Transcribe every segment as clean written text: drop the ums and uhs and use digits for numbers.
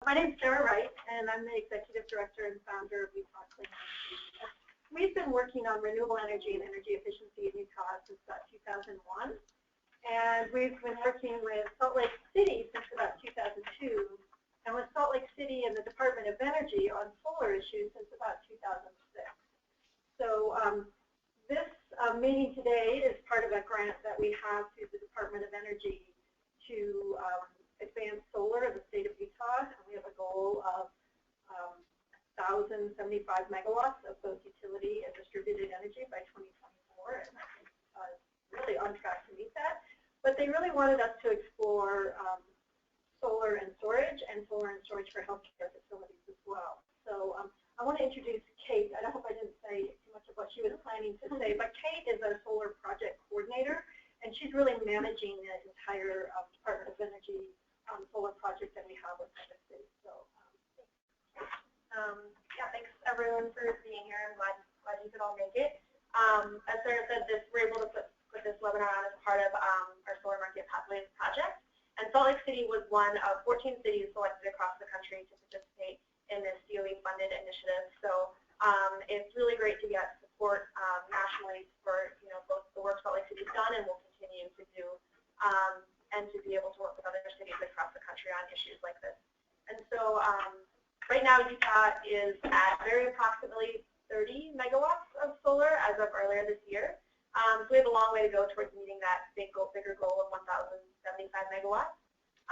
My name is Sarah Wright, and I'm the Executive Director and founder of Utah Clean Energy. We've been working on renewable energy and energy efficiency in Utah since about 2001, and we've been working with Salt Lake City since about 2002, and with Salt Lake City and the Department of Energy on solar issues since about 2006. So this meeting today is part of a grant that we have through the Department of Energy to advance solar in the state of Utah, and we have a goal of 1,075 megawatts of both utility and distributed energy by 2024, and I think really on track to meet that. But they really wanted us to explore solar and storage for healthcare facilities as well. So I want to introduce Kate. I hope I didn't say too much of what she was planning to say, but Kate is our solar project coordinator, and she's really managing the entire Department of Energy solar project that we have with the city. So, yeah, thanks everyone for being here. I'm glad you could all make it. As Sarah said, we're able to put this webinar on as part of our Solar Market Pathways project. And Salt Lake City was one of 14 cities selected across the country to participate in this DOE-funded initiative. So it's really great to get support nationally for both the work Salt Lake City's done and will continue to do, and to be able to work with other cities across the country on issues like this. And so right now Utah is at very approximately 30 megawatts of solar as of earlier this year. So we have a long way to go towards meeting that bigger goal of 1,075 megawatts.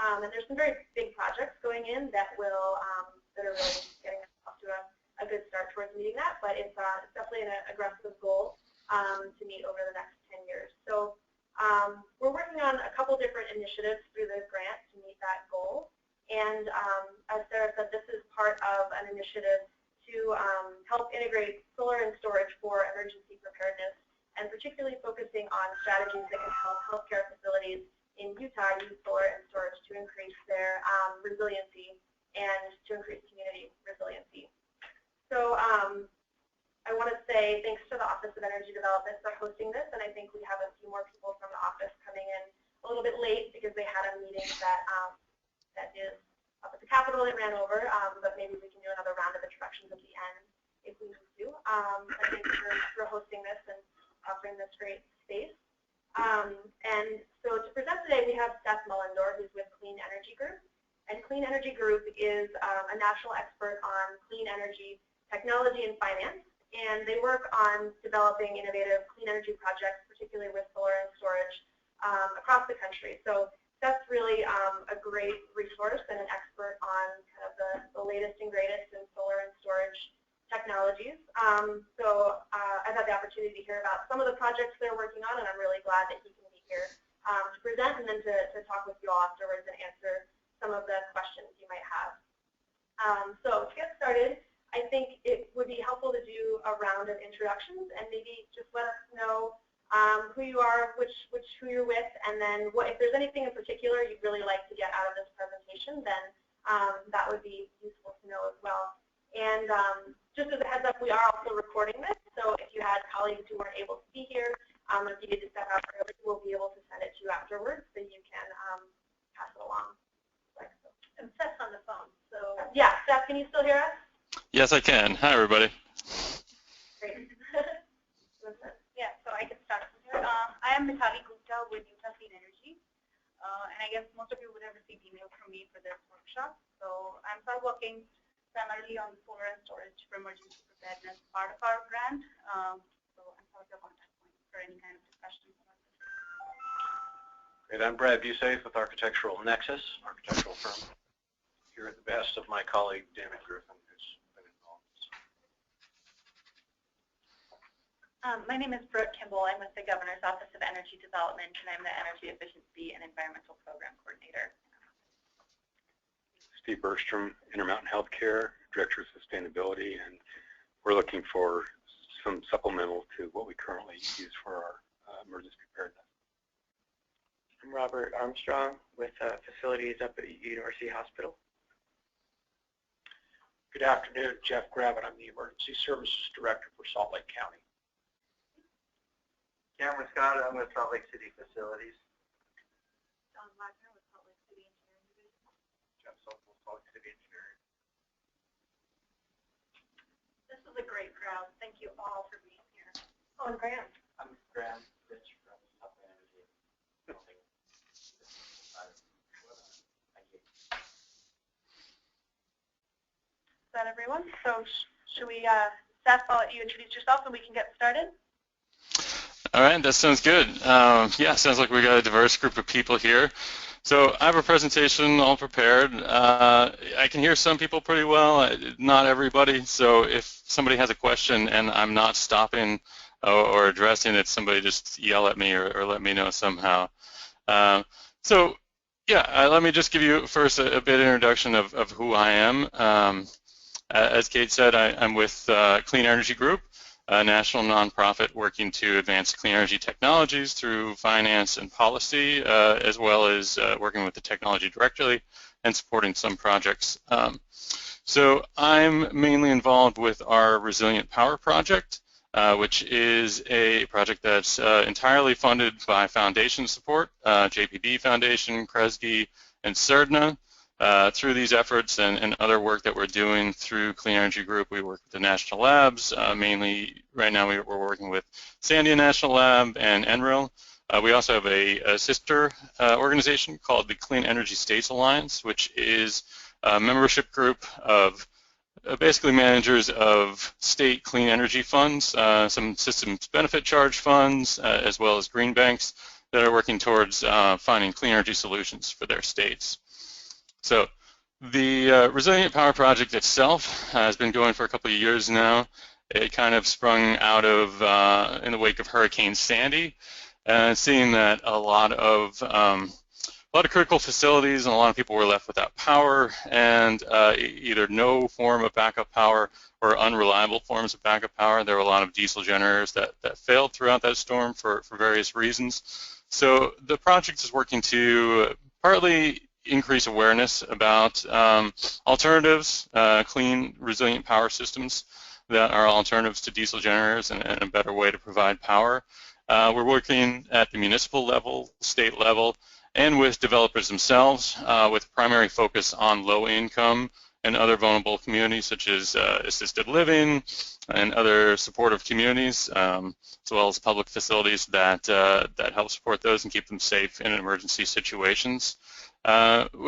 And there's some very big projects going in that will that are really getting us off to a good start towards meeting that. But it's definitely an aggressive goal to meet over the next 10 years. So we're working on a couple different initiatives through the grant to meet that goal. And as Sarah said, this is part of an initiative to help integrate solar and storage for emergency preparedness, and particularly focusing on strategies that can help healthcare facilities in Utah use solar and storage to increase their resiliency and to increase community resiliency. So I want to say thanks to the Office of Energy Development for hosting this, and I think we have a few more people from the office coming in a little bit late because they had a meeting that is up at the Capitol that ran over, but maybe we can do another round of introductions at the end if we need to. But thanks for hosting this and offering this great space. And so to present today, we have Seth Mullendor, who's with Clean Energy Group. And Clean Energy Group is a national expert on clean energy technology and finance. And they work on developing innovative clean energy projects, particularly with solar and storage across the country. So Seth's really a great resource and an expert on kind of the latest and greatest in solar and storage technologies. So I've had the opportunity to hear about some of the projects they're working on, and I'm really glad that he can be here to present and then to talk with you all afterwards and answer some of the questions you might have. So to get started, I think it would be helpful to do a round of introductions and maybe just let us know who you are, who you're with, and then if there's anything in particular you'd really like to get out of this presentation, then that would be useful to know as well. And just as a heads up, we are also recording this, so if you had colleagues who weren't able to be here, if you need to step out early, we'll be able to send it to you afterwards, so you can pass it along. And Seth's on the phone, so yeah, Seth, can you still hear us? Yes, I can. Hi, everybody. Great. Yeah, so I can start from here. I am Mithali Gupta with Utah Clean Energy, and I guess most of you would have received emails from me for this workshop. So I'm sort of working primarily on solar and storage for emergency preparedness, part of our grant. So I'm sort of your contact point for any kind of discussion. Great. I'm Brad Busafe with Architectural Nexus, architectural firm. Here at the best of my colleague, David Griffin, who's been involved. My name is Brooke Kimball. I'm with the Governor's Office of Energy Development, and I'm the Energy Efficiency and Environmental Program Coordinator. Steve Bergstrom, Intermountain Healthcare, Director of Sustainability, and we're looking for some supplemental to what we currently use for our emergency preparedness. I'm Robert Armstrong with facilities up at University Hospital. Good afternoon, Jeff Gravitt. I'm the Emergency Services Director for Salt Lake County. Cameron Scott, I'm with Salt Lake City Facilities. John Wagner with Salt Lake City Engineering Division. Jeff Sokol, Salt Lake City Engineering. thank you all for being here. Oh, and Graham. I'm Graham Rich from Southland Energy. Thank you. Is that everyone? So should we, Seth, I'll let you introduce yourself and we can get started. All right, that sounds good. Yeah, sounds like we got a diverse group of people here. So I have a presentation all prepared. I can hear some people pretty well, not everybody. So if somebody has a question and I'm not stopping or addressing it, somebody just yell at me or let me know somehow. So yeah, let me just give you first a bit of introduction of who I am. As Kate said, I'm with Clean Energy Group, a national nonprofit working to advance clean energy technologies through finance and policy, as well as working with the technology directly and supporting some projects. So I'm mainly involved with our Resilient Power project, which is a project that's entirely funded by foundation support, JPB Foundation, Kresge, and CERDNA. Through these efforts and other work that we're doing through Clean Energy Group, we work with the national labs. Mainly right now we're working with Sandia National Lab and NREL. We also have a sister organization called the Clean Energy States Alliance, which is a membership group of basically managers of state clean energy funds, some systems benefit charge funds, as well as green banks that are working towards finding clean energy solutions for their states. So the Resilient Power project itself has been going for a couple of years now. It kind of sprung out of, in the wake of Hurricane Sandy, seeing that a lot of critical facilities and a lot of people were left without power and either no form of backup power or unreliable forms of backup power. There were a lot of diesel generators that failed throughout that storm for various reasons. So the project is working to partly increase awareness about alternatives, clean, resilient power systems that are alternatives to diesel generators and a better way to provide power. We're working at the municipal level, state level, and with developers themselves with primary focus on low income and other vulnerable communities such as assisted living and other supportive communities, as well as public facilities that help support those and keep them safe in emergency situations. We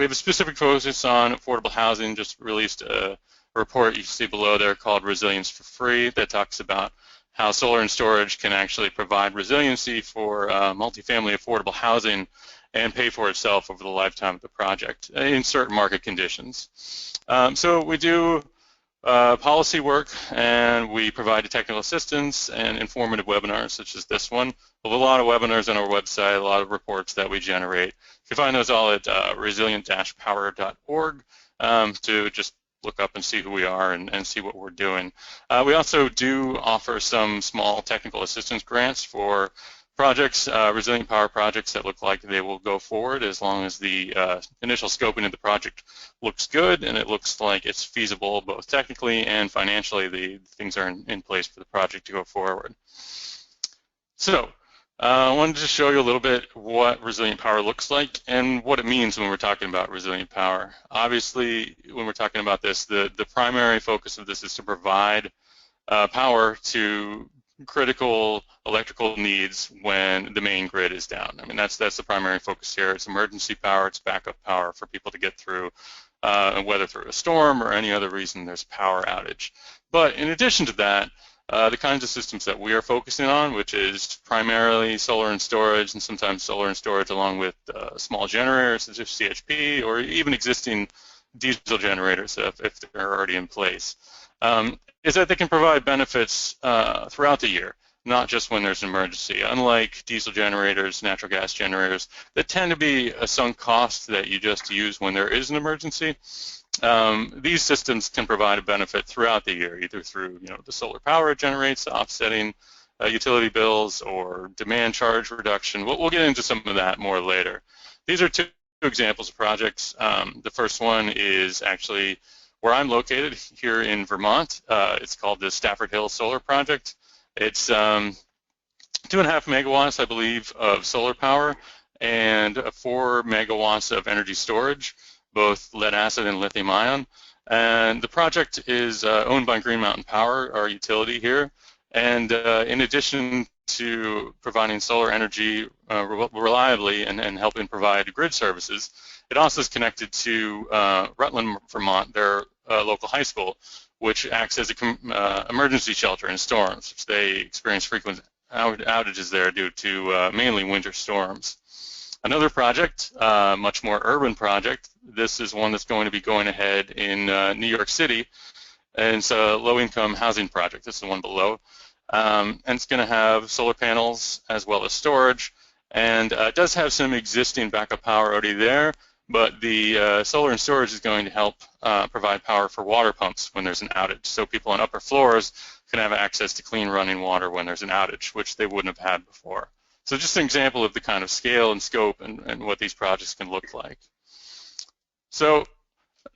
have a specific focus on affordable housing. Just released a report you see below there called Resilience for Free that talks about how solar and storage can actually provide resiliency for multifamily affordable housing and pay for itself over the lifetime of the project in certain market conditions. So we do policy work, and we provide technical assistance and informative webinars such as this one. We have a lot of webinars on our website, a lot of reports that we generate. You can find those all at resilient-power.org to just look up and see who we are and see what we're doing. We also do offer some small technical assistance grants for projects, resilient power projects that look like they will go forward as long as the initial scoping of the project looks good and it looks like it's feasible both technically and financially. The things are in place for the project to go forward. So I wanted to show you a little bit what resilient power looks like and what it means when we're talking about resilient power. Obviously, when we're talking about this, the primary focus of this is to provide power to critical electrical needs when the main grid is down. I mean, that's the primary focus here. It's emergency power, it's backup power for people to get through, whether through a storm or any other reason there's a power outage. But in addition to that, the kinds of systems that we are focusing on, which is primarily solar and storage, and sometimes solar and storage along with small generators such as CHP or even existing diesel generators if they're already in place, is that they can provide benefits throughout the year, not just when there's an emergency. Unlike diesel generators, natural gas generators, that tend to be a sunk cost that you just use when there is an emergency, these systems can provide a benefit throughout the year, either through the solar power it generates, offsetting utility bills, or demand charge reduction. We'll get into some of that more later. These are two examples of projects. The first one is actually where I'm located here in Vermont. It's called the Stafford Hill Solar Project. It's 2.5 megawatts, I believe, of solar power and 4 megawatts of energy storage, both lead acid and lithium ion. And the project is owned by Green Mountain Power, our utility here. And in addition to providing solar energy reliably and helping provide grid services, it also is connected to Rutland, Vermont, their local high school, which acts as an emergency shelter in storms. They experience frequent outages there due to mainly winter storms. Another project, much more urban project, this is one that's going to be going ahead in New York City, and it's a low-income housing project. This is the one below. And it's going to have solar panels as well as storage, and it does have some existing backup power already there, but the solar and storage is going to help provide power for water pumps when there's an outage, so people on upper floors can have access to clean running water when there's an outage, which they wouldn't have had before. So just an example of the kind of scale and scope and what these projects can look like. So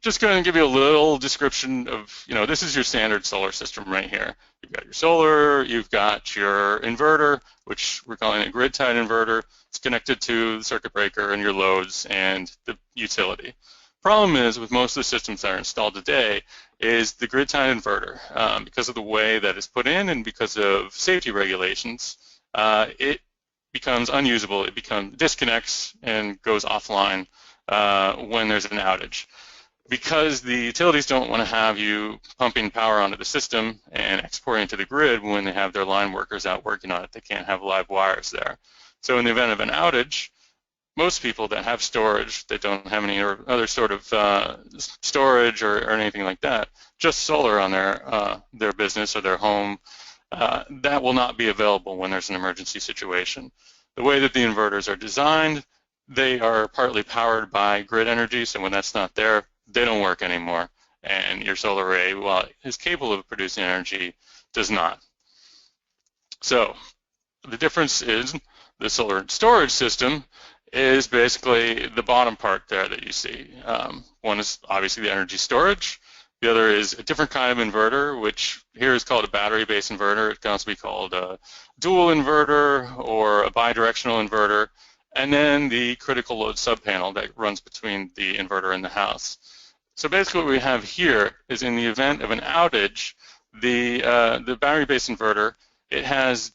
just going to give you a little description of, this is your standard solar system right here. You've got your solar, you've got your inverter, which we're calling a grid-tied inverter. It's connected to the circuit breaker and your loads and the utility. Problem is, with most of the systems that are installed today, is the grid-tied inverter. Because of the way that it's put in and because of safety regulations, it becomes unusable. It disconnects and goes offline when there's an outage. Because the utilities don't want to have you pumping power onto the system and exporting to the grid when they have their line workers out working on it. They can't have live wires there. So in the event of an outage, most people that have storage, that don't have any other sort of storage or anything like that, just solar on their business or their home, that will not be available when there's an emergency situation. The way that the inverters are designed, they are partly powered by grid energy, so when that's not there, they don't work anymore. And your solar array, while it is capable of producing energy, does not. So the difference is the solar storage system is basically the bottom part there that you see. One is obviously the energy storage. The other is a different kind of inverter, which here is called a battery-based inverter. It can also be called a dual inverter or a bidirectional inverter. And then the critical load subpanel that runs between the inverter and the house. So basically what we have here is, in the event of an outage, the battery-based inverter, it has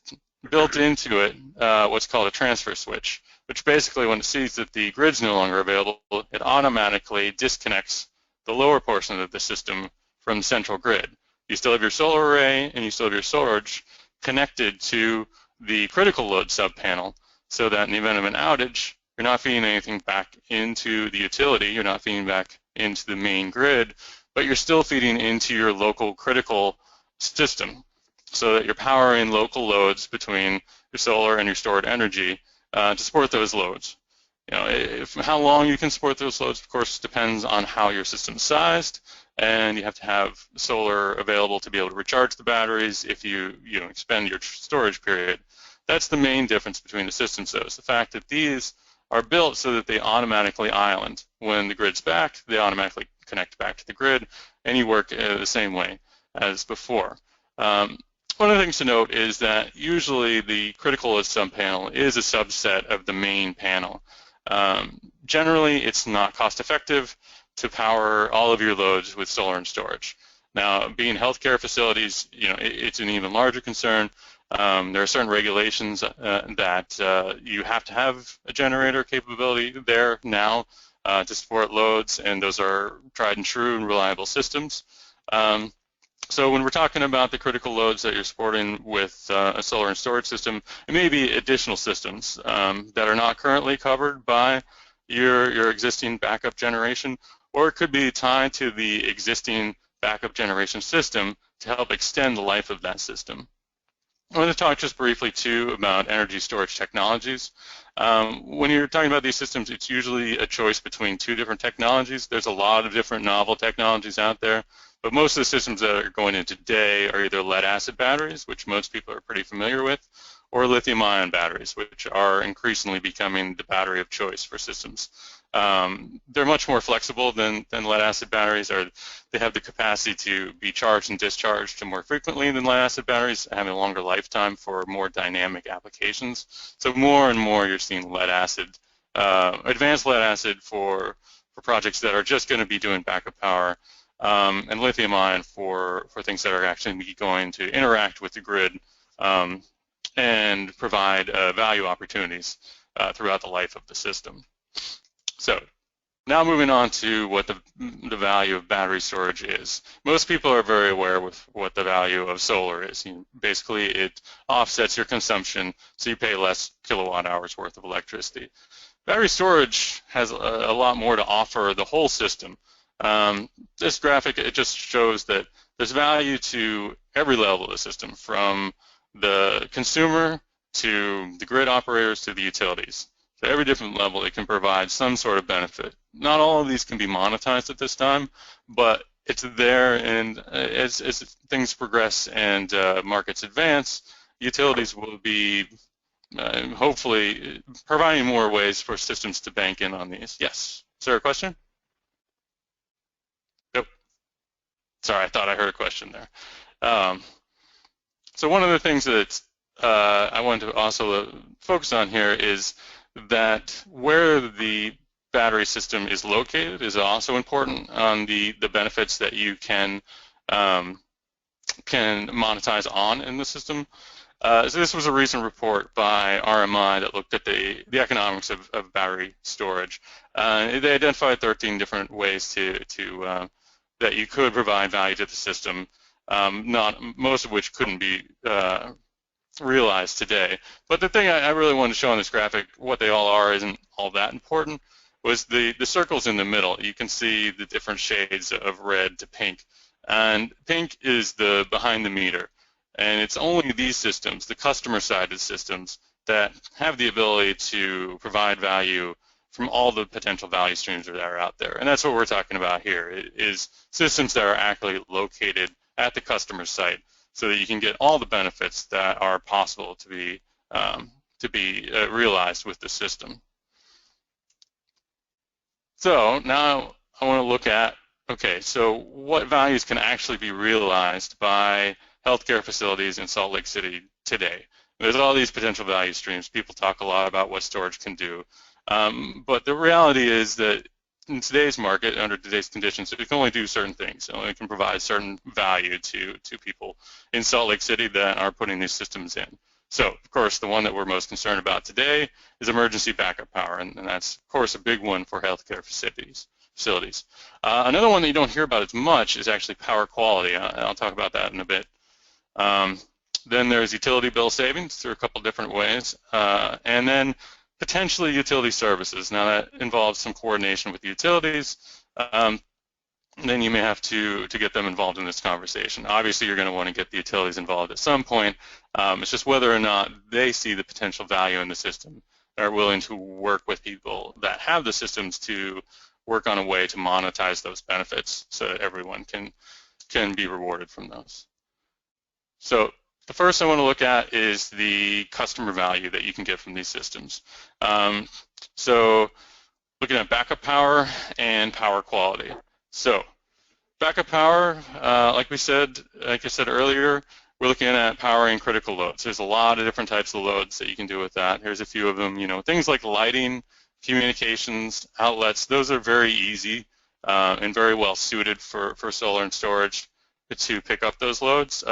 built into it what's called a transfer switch, which basically, when it sees that the grid's no longer available, it automatically disconnects the lower portion of the system from the central grid. You still have your solar array and you still have your storage connected to the critical load subpanel, so that in the event of an outage, you're not feeding anything back into the utility, you're not feeding back into the main grid, but you're still feeding into your local critical system, so that you're powering local loads between your solar and your stored energy to support those loads. How long you can support those loads, of course, depends on how your system's sized, and you have to have solar available to be able to recharge the batteries if you expend your storage period. That's the main difference between the systems, though, is the fact that these are built so that they automatically island. When the grid's back, they automatically connect back to the grid, and you work the same way as before. One of the things to note is that usually the critical load subpanel is a subset of the main panel. Generally, it's not cost-effective to power all of your loads with solar and storage. Now, being healthcare facilities, it's an even larger concern. There are certain regulations that you have to have a generator capability there now to support loads, and those are tried and true and reliable systems. So when we're talking about the critical loads that you're supporting with a solar and storage system, it may be additional systems that are not currently covered by your existing backup generation, or it could be tied to the existing backup generation system to help extend the life of that system. I want to talk just briefly, too, about energy storage technologies. When you're talking about these systems, it's usually a choice between two different technologies. There's a lot of different novel technologies out there, but most of the systems that are going in today are either lead-acid batteries, which most people are pretty familiar with, or lithium-ion batteries, which are increasingly becoming the battery of choice for systems. They're much more flexible than lead-acid batteries, or they have the capacity to be charged and discharged more frequently than lead-acid batteries, having a longer lifetime for more dynamic applications. So more and more you're seeing lead-acid, advanced lead-acid for projects that are just going to be doing backup power and lithium-ion for things that are actually going to interact with the grid and provide value opportunities throughout the life of the system. So now moving on to what the value of battery storage is. Most people are very aware with what the value of solar is. Basically, it offsets your consumption, so you pay less kilowatt hours worth of electricity. Battery storage has a lot more to offer the whole system. This graphic, it just shows that there's value to every level of the system, from the consumer to the grid operators to the utilities. So every different level, it can provide some sort of benefit. Not all of these can be monetized at this time, but it's there, and as things progress and markets advance, utilities will be hopefully providing more ways for systems to bank in on these. Yes, is there a question? Nope. Sorry, I thought I heard a question there. So one of the things that I wanted to also focus on here is that where the battery system is located is also important on the benefits that you can monetize on in the system. So this was a recent report by RMI that looked at the economics of battery storage. They identified 13 different ways that you could provide value to the system, most of which couldn't be realized today. But the thing I really wanted to show on this graphic, what they all are isn't all that important, was the circles in the middle. You can see the different shades of red to pink. And pink is the behind the meter. And it's only these systems, the customer-sided systems, that have the ability to provide value from all the potential value streams that are out there. And that's what we're talking about here, is systems that are actually located at the customer site so that you can get all the benefits that are possible to be realized with the system. So now I want to look at, okay, so what values can actually be realized by healthcare facilities in Salt Lake City today? There's all these potential value streams. People talk a lot about what storage can do. But the reality is that in today's market, under today's conditions, it can only do certain things. It only can provide certain value to people in Salt Lake City that are putting these systems in. So, of course, the one that we're most concerned about today is emergency backup power, and that's, of course, a big one for healthcare facilities. Another one that you don't hear about as much is actually power quality. I'll talk about that in a bit. Then there's utility bill savings through a couple different ways, and then potentially utility services. Now that involves some coordination with the utilities. Then you may have to get them involved in this conversation. Obviously, you're going to want to get the utilities involved at some point. It's just whether or not they see the potential value in the system, are willing to work with people that have the systems to work on a way to monetize those benefits so that everyone can be rewarded from those. So the first I want to look at is the customer value that you can get from these systems. So looking at backup power and power quality. So backup power, like I said earlier, we're looking at powering critical loads. There's a lot of different types of loads that you can do with that. Here's a few of them. Things like lighting, communications, outlets. Those are very easy and very well suited for solar and storage to pick up those loads.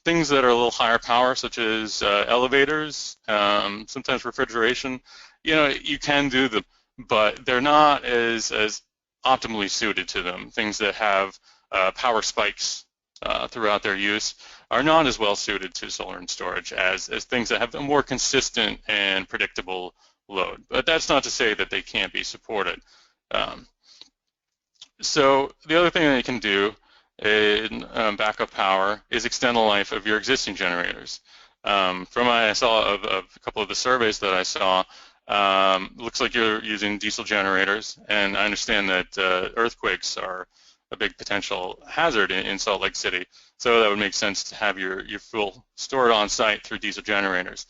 Things that are a little higher power, such as elevators, sometimes refrigeration, you can do them, but they're not as optimally suited to them. Things that have power spikes throughout their use are not as well suited to solar and storage as things that have a more consistent and predictable load. But that's not to say that they can't be supported. So the other thing that you can do in backup power is extend the life of your existing generators. From what I saw of a couple of the surveys that I saw, looks like you're using diesel generators, and I understand that earthquakes are a big potential hazard in Salt Lake City, so that would make sense to have your fuel stored on site through diesel generators.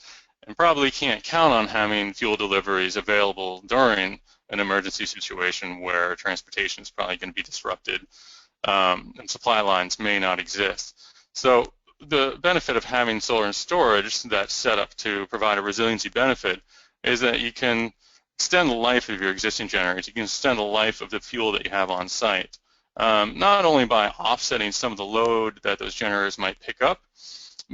And probably can't count on having fuel deliveries available during an emergency situation where transportation is probably going to be disrupted and supply lines may not exist. So the benefit of having solar and storage that's set up to provide a resiliency benefit is that you can extend the life of your existing generators. You can extend the life of the fuel that you have on site not only by offsetting some of the load that those generators might pick up,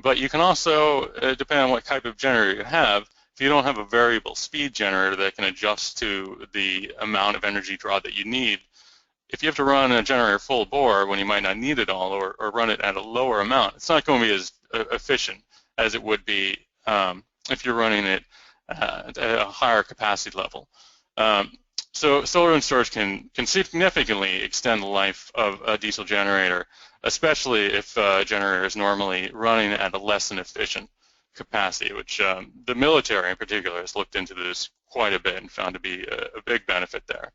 but you can also, depending on what type of generator you have, if you don't have a variable speed generator that can adjust to the amount of energy draw that you need, if you have to run a generator full bore when you might not need it all, or run it at a lower amount, it's not going to be as efficient as it would be if you're running it at a higher capacity level. So solar and storage can significantly extend the life of a diesel generator, especially if a generator is normally running at a less than efficient capacity, which the military in particular has looked into this quite a bit and found to be a big benefit there.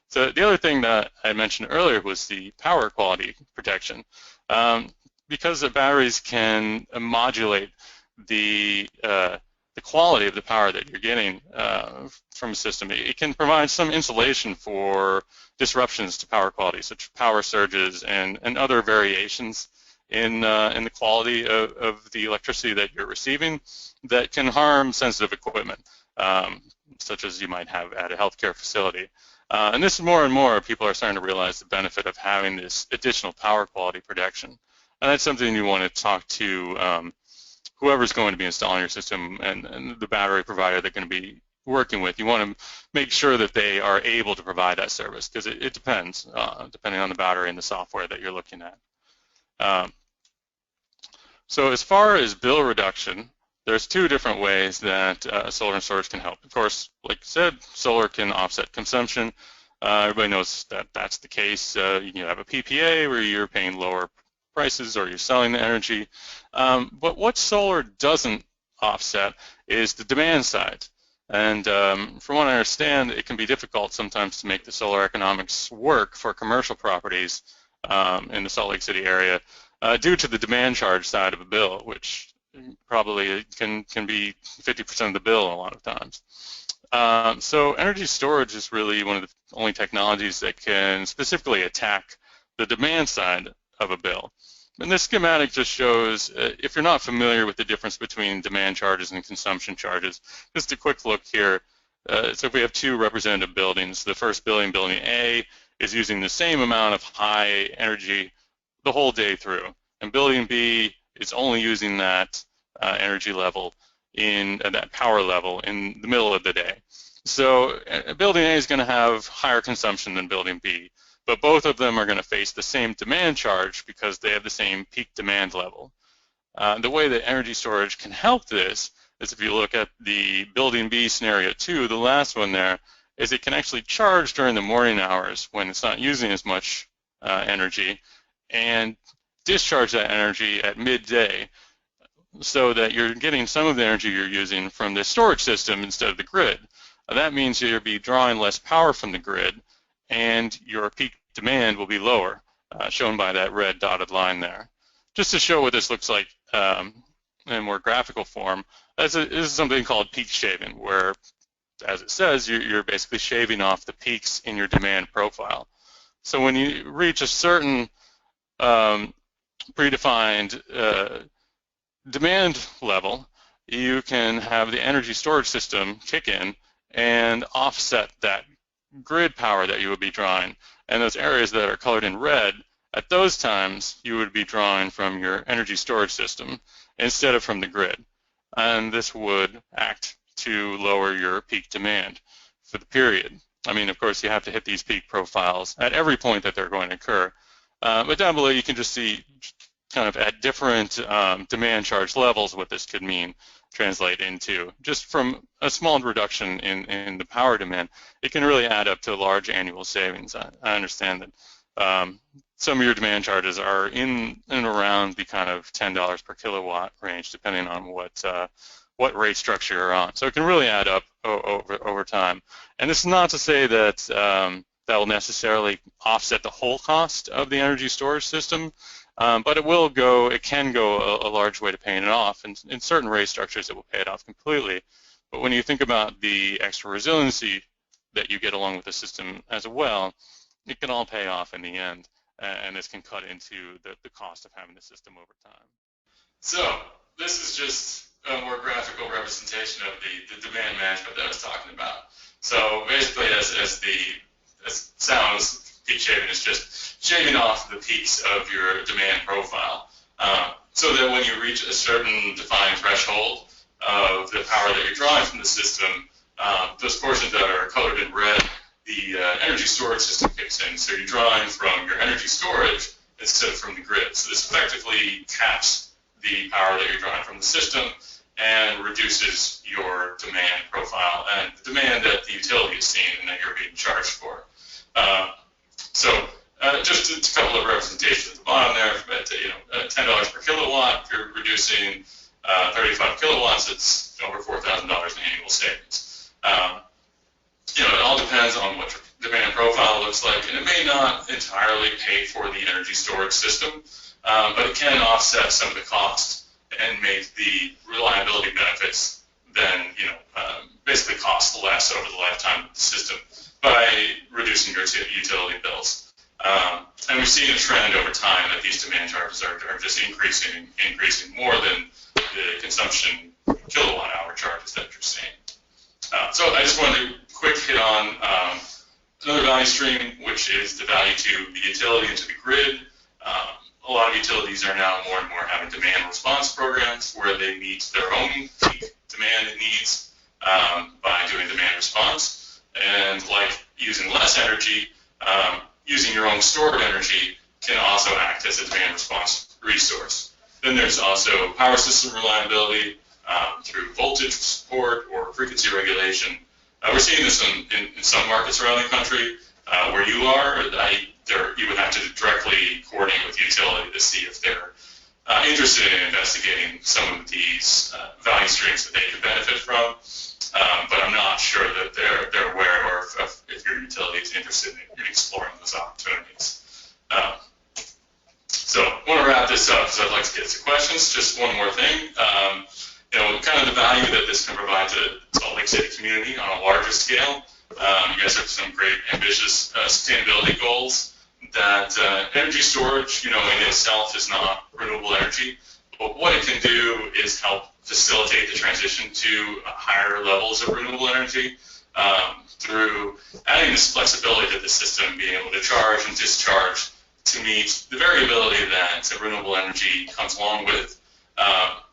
So the other thing that I mentioned earlier was the power quality protection. Because the batteries can modulate the quality of the power that you're getting from a system, it can provide some insulation for disruptions to power quality, such as power surges and other variations in the quality of the electricity that you're receiving that can harm sensitive equipment, such as you might have at a healthcare facility. And this more and more people are starting to realize the benefit of having this additional power quality protection. And that's something you want to talk to whoever's going to be installing your system and the battery provider they're going to be working with. You want to make sure that they are able to provide that service, because it depends, depending on the battery and the software that you're looking at. So as far as bill reduction, there's two different ways that solar and storage can help. Of course, like I said, solar can offset consumption. Everybody knows that that's the case. You can have a PPA where you're paying lower prices or you're selling the energy. But what solar doesn't offset is the demand side. And from what I understand, it can be difficult sometimes to make the solar economics work for commercial properties in the Salt Lake City area due to the demand charge side of a bill, which probably can be 50% of the bill a lot of times. So energy storage is really one of the only technologies that can specifically attack the demand side of a bill. And this schematic just shows, if you're not familiar with the difference between demand charges and consumption charges, just a quick look here. So if we have two representative buildings, the first building, building A, is using the same amount of high energy the whole day through, and building B is only using that energy level that power level in the middle of the day. So building A is going to have higher consumption than building B, but both of them are going to face the same demand charge because they have the same peak demand level. The way that energy storage can help this is, if you look at the building B scenario 2, the last one there, is it can actually charge during the morning hours when it's not using as much energy, and discharge that energy at midday, so that you're getting some of the energy you're using from the storage system instead of the grid. That means you'll be drawing less power from the grid, and your peak demand will be lower, shown by that red dotted line there. Just to show what this looks like in a more graphical form, this is something called peak shaving, where, as it says, you're basically shaving off the peaks in your demand profile. So when you reach a certain predefined demand level, you can have the energy storage system kick in and offset that grid power that you would be drawing. And those areas that are colored in red, at those times you would be drawing from your energy storage system instead of from the grid. And this would act to lower your peak demand for the period. I mean, of course, you have to hit these peak profiles at every point that they're going to occur. But down below, you can just see kind of at different demand charge levels what this could mean, translate into. Just from a small reduction in the power demand, it can really add up to large annual savings. I understand that some of your demand charges are in and around the kind of $10 per kilowatt range, depending on what rate structure you're on. So it can really add up over time. And it's not to say that that will necessarily offset the whole cost of the energy storage system, but it can go a large way to paying it off. And in certain rate structures, it will pay it off completely. But when you think about the extra resiliency that you get along with the system as well, it can all pay off in the end, and this can cut into the cost of having the system over time. So this is just a more graphical representation of the demand management that I was talking about. So basically, as it sounds, peak shaving is just shaving off the peaks of your demand profile, so that when you reach a certain defined threshold of the power that you're drawing from the system, those portions that are colored in red, the energy storage system kicks in. So you're drawing from your energy storage instead of from the grid. So this effectively caps the power that you're drawing from the system and reduces your demand profile and the demand that the utility is seeing and that you're being charged for. Just a couple of representations at the bottom there. At $10 per kilowatt, if you're reducing 35 kilowatts, it's over $4,000 in annual savings. It all depends on what your demand profile looks like, and it may not entirely pay for the energy storage system, but it can offset some of the costs and make the reliability benefits then, basically cost less over the lifetime of the system by reducing your utility bills. And we've seen a trend over time that these demand charges are just increasing more than the consumption kilowatt hour charges that you're seeing. So I just wanted to quick hit on another value stream, which is the value to the utility and to the grid. A lot of utilities are now more and more having demand response programs where they meet their own peak demand needs by doing demand response. And like using less energy, using your own stored energy can also act as a demand response resource. Then there's also power system reliability through voltage support or frequency regulation. We're seeing this in some markets around the country. Where you are, you would have to directly coordinate with the utility to see if they're interested in investigating some of these value streams that they could benefit from. But I'm not sure that they're aware or if your utility is interested in exploring those opportunities. So I want to wrap this up because I'd like to get to questions. Just one more thing. Kind of the value that this can provide to the Salt Lake City community on a larger scale. You guys have some great ambitious sustainability goals that energy storage, in itself is not renewable energy. But what it can do is help facilitate the transition to higher levels of renewable energy through adding this flexibility to the system, being able to charge and discharge to meet the variability that renewable energy comes along with.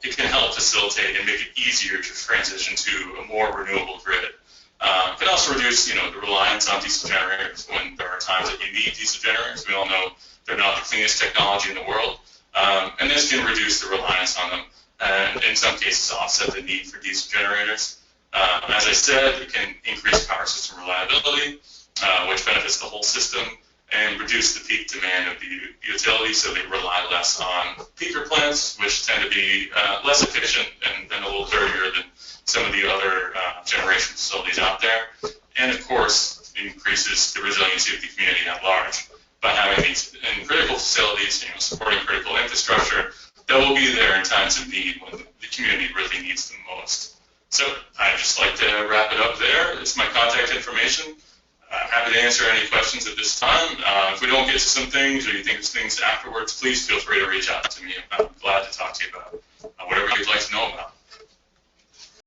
It can help facilitate and make it easier to transition to a more renewable grid. It can also reduce, the reliance on diesel generators when there are times that you need diesel generators. We all know they're not the cleanest technology in the world. And this can reduce the reliance on them and in some cases offset the need for diesel generators. As I said, it can increase power system reliability, which benefits the whole system, and reduce the peak demand of the utility so they rely less on peaker plants, which tend to be less efficient and a little dirtier than some of the other generation facilities out there. And of course, it increases the resiliency of the community at large by having these in critical facilities, supporting critical infrastructure that will be there in times of need when the community really needs them most. So I'd just like to wrap it up there. It's my contact information. Happy to answer any questions at this time. If we don't get to some things or you think of things afterwards, please feel free to reach out to me. I'm glad to talk to you about whatever you'd like to know about.